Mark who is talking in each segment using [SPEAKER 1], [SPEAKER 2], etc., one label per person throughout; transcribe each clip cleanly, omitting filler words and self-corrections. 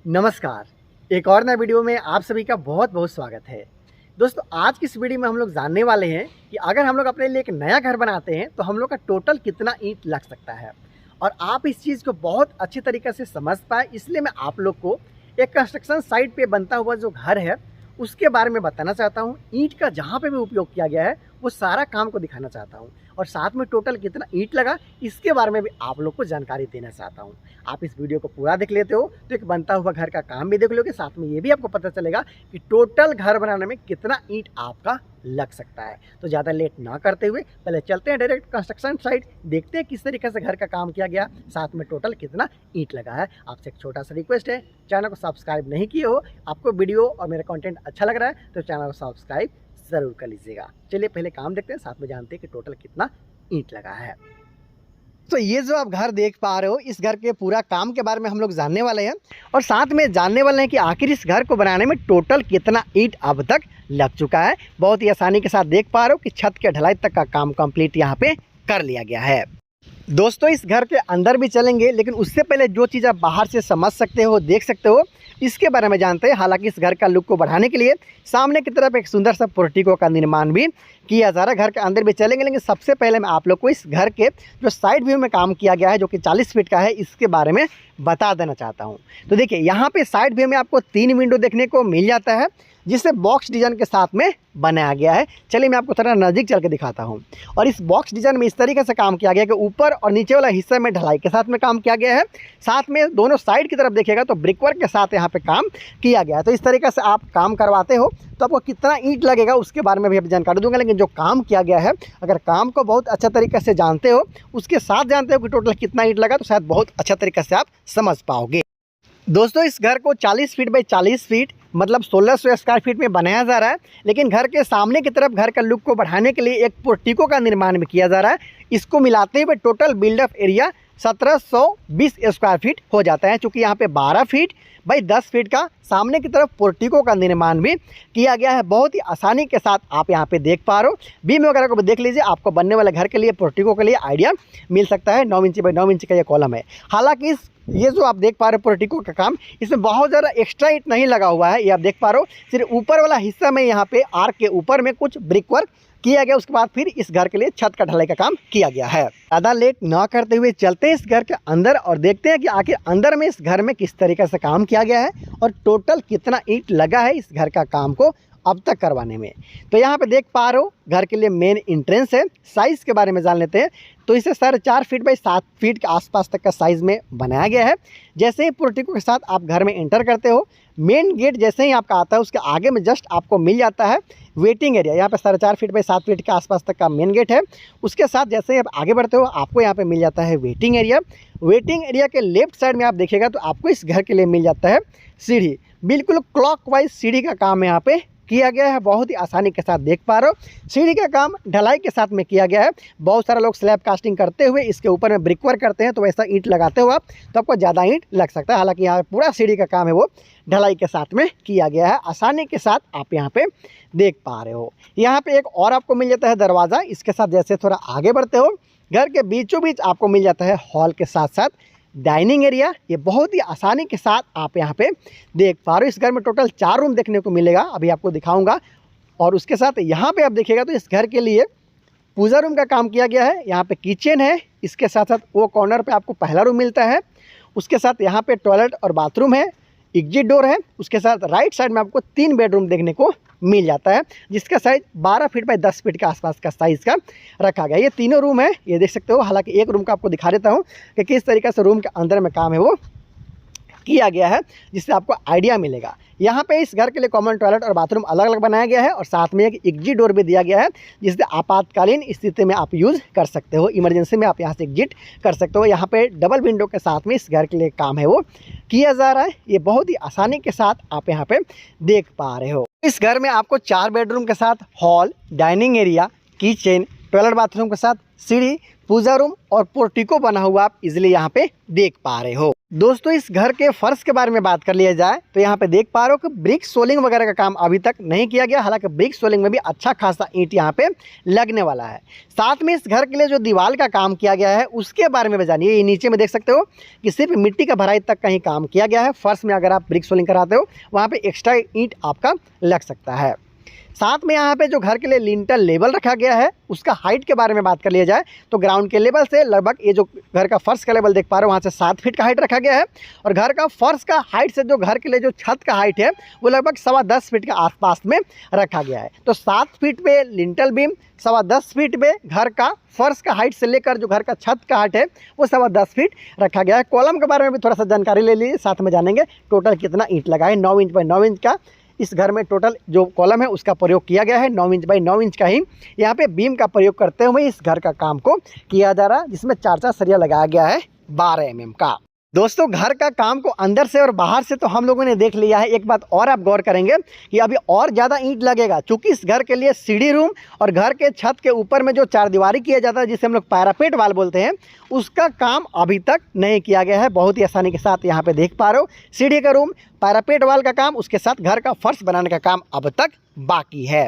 [SPEAKER 1] नमस्कार। एक और नए वीडियो में आप सभी का बहुत बहुत स्वागत है। दोस्तों, आज की इस वीडियो में हम लोग जानने वाले हैं कि अगर हम लोग अपने लिए एक नया घर बनाते हैं तो हम लोग का टोटल कितना ईंट लग सकता है। और आप इस चीज़ को बहुत अच्छी तरीके से समझ पाए, इसलिए मैं आप लोग को एक कंस्ट्रक्शन साइट पे बनता हुआ जो घर है उसके बारे में बताना चाहता हूँ। ईंट का जहाँ पे भी उपयोग किया गया है वो सारा काम को दिखाना चाहता हूँ, और साथ में टोटल कितना ईंट लगा इसके बारे में भी आप लोग को जानकारी देना चाहता हूँ। आप इस वीडियो को पूरा देख लेते हो तो एक बनता हुआ घर का काम भी देख लोगे, साथ में ये भी आपको पता चलेगा कि टोटल घर बनाने में कितना ईंट आपका लग सकता है। तो ज़्यादा लेट ना करते हुए पहले चलते हैं डायरेक्ट कंस्ट्रक्शन साइट, देखते हैं किस तरीके से घर का काम किया गया, साथ में टोटल कितना ईंट लगा है। आपसे एक छोटा सा रिक्वेस्ट है, चैनल को सब्सक्राइब नहीं किए हो, आपको वीडियो और मेरा कंटेंट अच्छा लग रहा है तो चैनल को सब्सक्राइब ज़रूर कर लीजिएगा। चलिए पहले काम देखते हैं, साथ में जानते हैं कि टोटल कितना ईंट लगा है। तो ये जो आप घर देख पा रहे हो, इस घर के पूरा काम के बारे में हम लोग जानने वाले हैं, और साथ में जानने वाले हैं कि आखिर इस घर को बनाने में टोटल कितना ईंट अब तक लग चुका है। बहुत ही आसानी के साथ देख पा रहे हो कि छत के ढलाई तक का काम कंप्लीट यहाँ पे कर लिया गया है। दोस्तों, इस घर के अंदर भी चलेंगे, लेकिन उससे पहले जो चीज़ आप बाहर से समझ सकते हो, देख सकते हो, इसके बारे में जानते हैं। हालांकि इस घर का लुक को बढ़ाने के लिए सामने की तरफ एक सुंदर सा पोर्टिको का निर्माण भी किया जा रहा है। घर के अंदर भी चलेंगे, लेकिन सबसे पहले मैं आप लोग को इस घर के जो साइड व्यू में काम किया गया है, जो कि 40 फीट का है, इसके बारे में बता देना चाहता हूँ। तो देखिए, यहाँ पे साइड व्यू में आपको 3 विंडो देखने को मिल जाता है, जिसे बॉक्स डिज़ाइन के साथ में बनाया गया है। चलिए मैं आपको थोड़ा नज़दीक चल के दिखाता हूँ। और इस बॉक्स डिज़ाइन में इस तरीके से काम किया गया है कि ऊपर और नीचे वाला हिस्सा में ढलाई के साथ में काम किया गया है, साथ में दोनों साइड की तरफ देखिएगा तो ब्रिकवर्क के साथ यहाँ पे काम किया गया है। तो इस तरीके से आप काम करवाते हो तो आपको कितना ईंट लगेगा उसके बारे में भी जानकारी दूंगा। लेकिन जो काम किया गया है, अगर काम को बहुत अच्छा तरीके से जानते हो, उसके साथ जानते हो कि टोटल कितना ईंट लगा, तो शायद बहुत अच्छा तरीके से आप समझ पाओगे। दोस्तों, इस घर को 40 फीट बाई 40 फीट मतलब 1600 स्क्वायर फीट में बनाया जा रहा है, लेकिन घर के सामने की तरफ घर का लुक को बढ़ाने के लिए एक पोर्टिको का निर्माण भी किया जा रहा है। इसको मिलाते हुए total buildup area 1720 square feet हो जाता है। चूँकि यहाँ पे 12 फीट बाई 10 फीट का सामने की तरफ पोर्टिको का निर्माण भी किया गया है। बहुत ही आसानी के साथ आप यहाँ पे देख पा रहे हो। बीम वगैरह को भी देख लीजिए, आपको बनने वाले घर के लिए पोर्टिको के लिए आइडिया मिल सकता है। 9 इंची बाई 9 इंची का ये कॉलम है। हालांकि ये जो आप देख पा रहे हो पोर्टिको का काम, इसमें बहुत ज़्यादा एक्स्ट्रा ईंट नहीं लगा हुआ है। ये आप देख पा रहे हो, सिर्फ ऊपर वाला हिस्सा में यहाँ पे आर्क के ऊपर में कुछ ब्रिक वर्क किया गया। उसके बाद फिर इस घर के लिए छत का ढलाई का काम किया गया है। ज़्यादा लेट ना करते हुए चलते हैं इस घर के अंदर और देखते हैं कि आखिर अंदर में इस घर में किस तरीके से काम किया गया है और टोटल कितना ईंट लगा है इस घर का काम को अब तक करवाने में। तो यहाँ पे देख पा रहे हो, घर के लिए मेन एंट्रेंस है। साइज़ के बारे में जान लेते हैं। तो इसे 4.5 फीट बाई 7 फीट के आसपास तक का साइज़ में बनाया गया है। जैसे ही पोर्टिको के साथ आप घर में एंटर करते हो, मेन गेट जैसे ही आपका आता है, उसके आगे में जस्ट आपको मिल जाता है वेटिंग एरिया। यहाँ पे 4.5 फीट बाई 7 फीट के आसपास तक का मेन गेट है। उसके साथ जैसे ही आप आगे बढ़ते हो, आपको यहाँ पे मिल जाता है वेटिंग एरिया। वेटिंग एरिया के लेफ्ट साइड में आप देखिएगा तो आपको इस घर के लिए मिल जाता है सीढ़ी। बिल्कुल क्लॉकवाइज सीढ़ी का काम यहाँ पे किया गया है। बहुत ही आसानी के साथ देख पा रहे हो, सीढ़ी का काम ढलाई के साथ में किया गया है। बहुत सारे लोग स्लैब कास्टिंग करते हुए इसके ऊपर में ब्रिकवर्क करते हैं, तो वैसा ईंट लगाते हो आप तो आपको ज़्यादा ईंट लग सकता है। हालांकि यहाँ पूरा सीढ़ी का काम है वो ढलाई के साथ में किया गया है। आसानी के साथ आप यहाँ पे देख पा रहे हो। यहाँ पे एक और आपको मिल जाता है दरवाज़ा। इसके साथ जैसे थोड़ा आगे बढ़ते हो, घर के बीचों बीच आपको मिल जाता है हॉल के साथ साथ डाइनिंग एरिया। ये बहुत ही आसानी के साथ आप यहाँ पे देख पा रहे हो। इस घर में टोटल 4 रूम देखने को मिलेगा, अभी आपको दिखाऊंगा। और उसके साथ यहाँ पे आप देखिएगा तो इस घर के लिए पूजा रूम का काम किया गया है। यहाँ पे किचन है, इसके साथ साथ वो कॉर्नर पे आपको पहला रूम मिलता है। उसके साथ यहाँ पे टॉयलेट और बाथरूम है, एग्जिट डोर है। उसके साथ राइट साइड में आपको 3 बेडरूम देखने को मिल जाता है, जिसका साइज 12 फीट बाई 10 फीट के आसपास का साइज़ का रखा गया। ये तीनों रूम है, ये देख सकते हो। हालांकि एक रूम का आपको दिखा देता हूँ कि किस तरीके से रूम के अंदर में काम है वो किया गया है, जिससे आपको आइडिया मिलेगा। यहाँ पे इस घर के लिए कॉमन टॉयलेट और बाथरूम अलग अलग बनाया गया है, और साथ में एक एग्जिट डोर भी दिया गया है, जिससे आपातकालीन स्थिति में आप यूज़ कर सकते हो। इमरजेंसी में आप यहाँ से एग्जिट कर सकते हो। यहाँ पे डबल विंडो के साथ में इस घर के लिए काम है वो किया जा रहा है। ये बहुत ही आसानी के साथ आप यहाँ पे देख पा रहे हो। इस घर में आपको 4 बेडरूम के साथ hall, dining area, kitchen, toilet bathroom के साथ सीढ़ी, पूजा रूम और पोर्टिको बना हुआ आप इजिली यहाँ पे देख पा रहे हो। दोस्तों इस घर के फर्श के बारे में बात कर लिया जाए तो यहाँ पे देख पा रहे हो कि ब्रिक सोलिंग वगैरह का काम अभी तक नहीं किया गया। हालांकि ब्रिक सोलिंग में भी अच्छा खासा ईंट यहाँ पे लगने वाला है। साथ में इस घर के लिए जो दीवार का काम किया गया है उसके बारे में भी जानिए। ये नीचे में देख सकते हो कि सिर्फ मिट्टी का भराई तक का ही काम किया गया है। फर्श में अगर आप ब्रिक सोलिंग कराते हो वहाँ पर एक्स्ट्रा ईंट आपका लग सकता है। साथ में यहाँ पे जो घर के लिए लिंटल लेवल रखा गया है उसका हाइट के बारे में बात कर लिया जाए तो ग्राउंड के लेवल से लगभग ये जो घर का फर्श का लेवल देख पा रहे हो वहाँ से 7 फीट का हाइट रखा गया है। और घर का फर्श का हाइट से जो घर के लिए जो छत का हाइट है वो लगभग 10.25 फीट के आसपास में रखा गया है। तो 7 फीट पे लिंटल बीम, 10.25 फीट पे घर का फर्श का हाइट से लेकर जो घर का छत का हाइट है वो 10.25 फीट रखा गया है। कॉलम के बारे में भी थोड़ा सा जानकारी ले लीजिए, साथ में जानेंगे टोटल कितना ईंट लगा है। 9 इंच बाई 9 इंच का इस घर में टोटल जो कॉलम है उसका प्रयोग किया गया है। 9 इंच बाई 9 इंच का ही यहाँ पे बीम का प्रयोग करते हुए इस घर का काम को किया जा रहा है, जिसमें 4 सरिया लगाया गया है 12 mm का। दोस्तों घर का काम को अंदर से और बाहर से तो हम लोगों ने देख लिया है। एक बात और आप गौर करेंगे कि अभी और ज़्यादा ईंट लगेगा, क्योंकि इस घर के लिए सीढ़ी रूम और घर के छत के ऊपर में जो चारदीवारी किया जाता है जिसे हम लोग पैरापेट वाल बोलते हैं उसका काम अभी तक नहीं किया गया है। बहुत ही आसानी के साथ यहाँ पे देख पा रहे हो सीढ़ी का रूम, पैरापेट वाल का काम, उसके साथ घर का फर्श बनाने का काम अब तक बाकी है।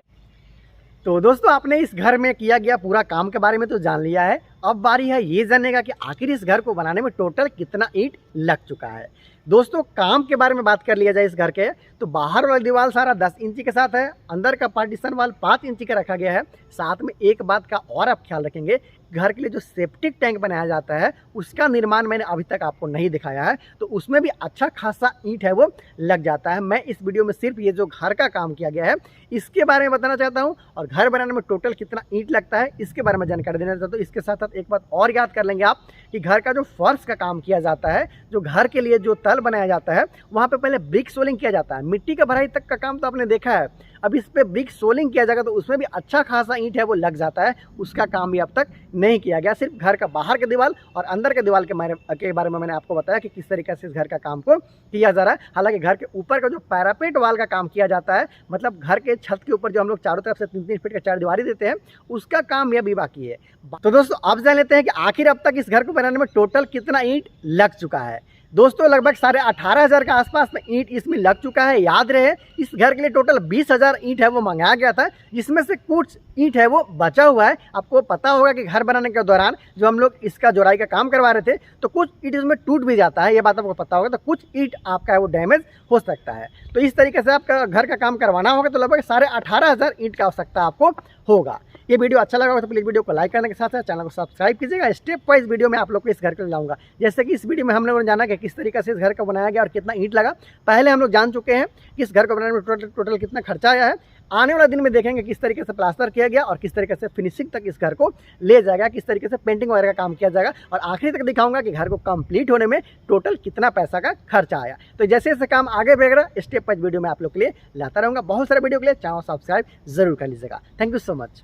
[SPEAKER 1] तो दोस्तों आपने इस घर में किया गया पूरा काम के बारे में तो जान लिया है। अब बारी है ये जानने का कि आखिर इस घर को बनाने में टोटल कितना ईंट लग चुका है। दोस्तों काम के बारे में बात कर लिया जाए इस घर के तो बाहर वाला दीवार सारा 10 इंची के साथ है। अंदर का पार्टीशन वाल 5 इंची का रखा गया है। साथ में एक बात का और आप ख्याल रखेंगे, घर के लिए जो सेप्टिक टैंक बनाया जाता है उसका निर्माण मैंने अभी तक आपको नहीं दिखाया है, तो उसमें भी अच्छा खासा ईंट है वो लग जाता है। मैं इस वीडियो में सिर्फ ये जो घर का काम किया गया है इसके बारे में बताना चाहता हूँ, और घर बनाने में टोटल कितना ईंट लगता है इसके बारे में जानकारी देना चाहता हूँ। इसके साथ साथ एक बात और याद कर लेंगे आप कि घर का जो फर्श का काम किया जाता है, जो घर के लिए जो तल बनाया जाता है वहाँ पे पहले ब्रिक सोलिंग किया जाता है। मिट्टी का भराई तक का काम तो आपने देखा है, अब इस पे ब्रिक सोलिंग किया जाएगा तो उसमें भी अच्छा खासा ईंट है वो लग जाता है। उसका काम भी अब तक नहीं किया गया। सिर्फ घर का बाहर के दीवार और अंदर के दीवार के बारे में मैंने आपको बताया कि किस तरीके से इस घर का काम को किया जा रहा है। हालांकि घर के ऊपर का जो पैरापेट वाल का काम किया जाता है, मतलब घर के छत के ऊपर जो हम लोग चारों तरफ से 3-3 फीट का चारदीवारी देते हैं उसका काम यह भी बाकी है। तो दोस्तों अब जान लेते हैं कि आखिर अब तक इस घर को बनाने में टोटल कितना ईंट लग चुका है। दोस्तों लगभग 18,500 के आसपास में ईंट इसमें लग चुका है। याद रहे इस घर के लिए टोटल 20,000 ईंट है वो मंगाया गया था, जिसमें से कुछ ईंट है वो बचा हुआ है। आपको पता होगा कि घर बनाने के दौरान जो हम लोग इसका जोड़ाई का काम करवा रहे थे तो कुछ ईंट इसमें टूट भी जाता है, ये बात आपको पता होगा। तो कुछ ईंट आपका है वो डैमेज हो सकता है। तो इस तरीके से आपका घर का काम करवाना होगा तो लगभग 18,500 ईंट का आवश्यकता आपको होगा। ये वीडियो अच्छा लगा हो तो प्लीज़ वीडियो को लाइक करने के साथ साथ चैनल को सब्सक्राइब कीजिएगा। स्टेप वाइज वीडियो में आप लोग को इस घर को लाऊंगा। जैसे कि इस वीडियो में हम लोगों ने जाना कि किस तरीके से इस घर को बनाया गया और कितना ईंट लगा। पहले हम लोग जान चुके हैं कि इस घर को बनाने में टोटल कितना खर्चा आया है। आने वाला दिन में देखेंगे किस तरीके से प्लास्टर किया गया और किस तरीके से फिनिशिंग तक इस घर को ले जाएगा, किस तरीके से पेंटिंग वगैरह का काम किया जाएगा, और आखिरी तक दिखाऊंगा कि घर को कंप्लीट होने में टोटल कितना पैसा का खर्चा आया। तो जैसे जैसे काम आगे बढ़ेगा स्टेप वाइज वीडियो में आप लोग के लिए लाता रहूँगा। बहुत सारे वीडियो के लिए चैनल सब्सक्राइब जरूर कर लीजिएगा। Thank you so much.